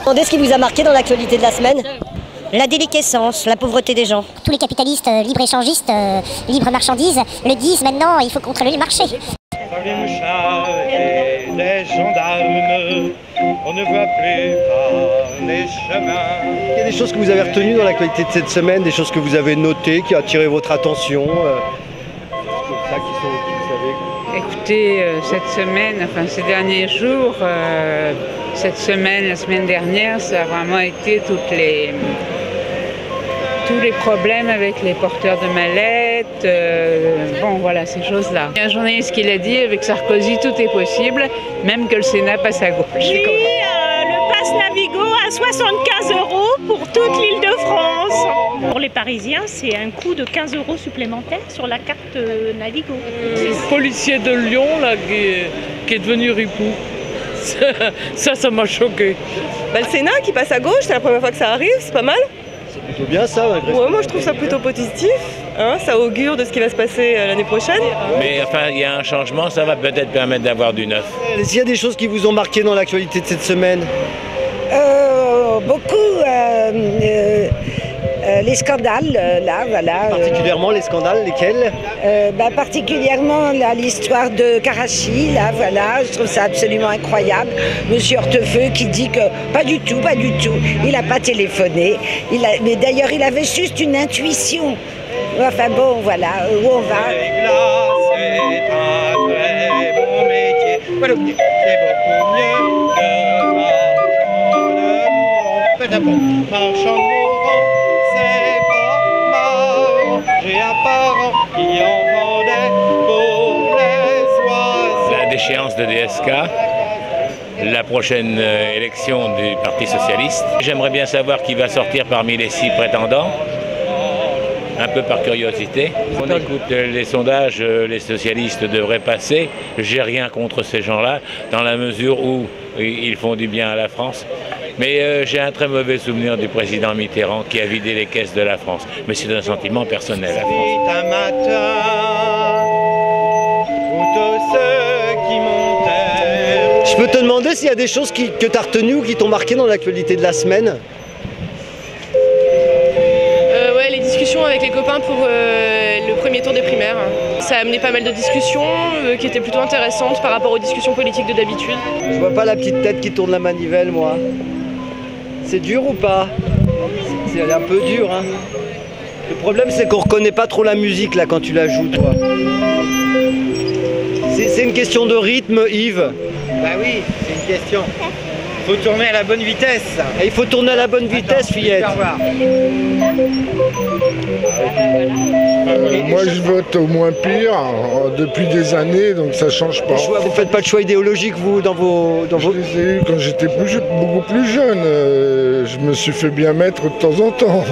Demandez ce qui vous a marqué dans l'actualité de la semaine. La déliquescence, la pauvreté des gens. Tous les capitalistes libre-échangistes, libre-marchandises le disent maintenant, il faut contrôler le marché. Et les gendarmes, on ne voit plus par les chemins. Il y a des choses que vous avez retenues dans l'actualité de cette semaine, des choses que vous avez notées, qui ont attiré votre attention, ça qui vous savez. Écoutez, cette semaine, enfin ces derniers jours, cette semaine, la semaine dernière, ça a vraiment été tous les problèmes avec les porteurs de mallettes, bon voilà, ces choses-là. Il y a un journaliste qui l'a dit, avec Sarkozy, tout est possible, même que le Sénat passe à gauche. Oui, le pass Navigo à 75 € pour toute l'Île-de-France. Pour les Parisiens, c'est un coût de 15 € supplémentaires sur la carte Navigo. Le policier de Lyon, là, qui est devenu ripou. Ça m'a choqué. Le Sénat qui passe à gauche, c'est la première fois que ça arrive, c'est pas mal. C'est plutôt bien ça, malgré Ouais, moi je trouve ça plutôt positif, hein, ça augure de ce qui va se passer l'année prochaine. Mais enfin, il y a un changement, ça va peut-être permettre d'avoir du neuf. S'il y a des choses qui vous ont marqué dans l'actualité de cette semaine? Beaucoup. Les scandales, là, voilà. Particulièrement les scandales, lesquels? Particulièrement l'histoire de Karachi, là, voilà. Je trouve ça absolument incroyable. Monsieur Hortefeux qui dit que pas du tout. Il n'a pas téléphoné. Mais d'ailleurs, il avait juste une intuition. Enfin bon, voilà, où on va. C'est un très bon métier. C'est beaucoup mieux que marchand de mourant. C'est pas marrant. J'ai un parent qui en vendait pour les oiseaux. La déchéance de DSK, la prochaine élection du Parti Socialiste. J'aimerais bien savoir qui va sortir parmi les 6 prétendants. Un peu par curiosité. On écoute les sondages, les socialistes devraient passer. J'ai rien contre ces gens-là, dans la mesure où ils font du bien à la France. Mais j'ai un très mauvais souvenir du président Mitterrand qui a vidé les caisses de la France. Mais c'est un sentiment personnel. Un matin, où tous ceux qui montaient. Je peux te demander s'il y a des choses que tu as retenues ou qui t'ont marqué dans l'actualité de la semaine? Les discussions avec les copains pour le premier tour des primaires. Ça a amené pas mal de discussions qui étaient plutôt intéressantes par rapport aux discussions politiques de d'habitude. Je vois pas la petite tête qui tourne la manivelle, moi. C'est dur ou pas? C'est un peu dur, hein. Le problème, c'est qu'on reconnaît pas trop la musique, là, quand tu la joues, toi. C'est une question de rythme, Yves. Bah oui, c'est une question. Faut tourner à la bonne vitesse. Et il faut tourner à la bonne vitesse, fillette. Moi je vote au moins pire depuis des années, donc ça change pas. Vous faites pas de choix idéologique, vous, dans vos... Je les ai eus quand j'étais beaucoup plus jeune. Je me suis fait bien mettre de temps en temps.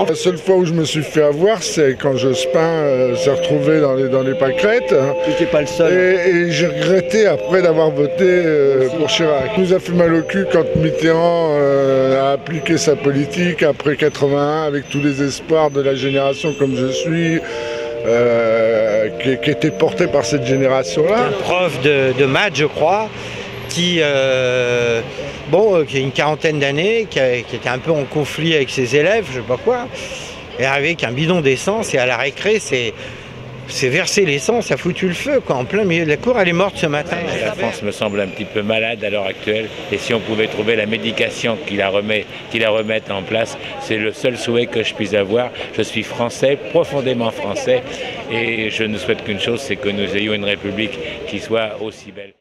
La seule fois où je me suis fait avoir, c'est quand Jospin s'est retrouvé dans les pâquerettes. Tu n'étais pas le seul. Et j'ai regretté après d'avoir voté pour Chirac. Il nous a fait mal au cul quand Mitterrand a appliqué sa politique après 81 avec tous les espoirs de la génération comme je suis, qui était porté par cette génération-là. Un prof de maths, je crois, qui a une quarantaine d'années, qui était un peu en conflit avec ses élèves, je sais pas quoi, est arrivé avec un bidon d'essence et à la récré, c'est versé l'essence, ça a foutu le feu, quoi, en plein milieu de la cour. Elle est morte ce matin. La France me semble un petit peu malade à l'heure actuelle. Et si on pouvait trouver la médication qui la remette en place, c'est le seul souhait que je puisse avoir. Je suis français, profondément français. Et je ne souhaite qu'une chose, c'est que nous ayons une République qui soit aussi belle.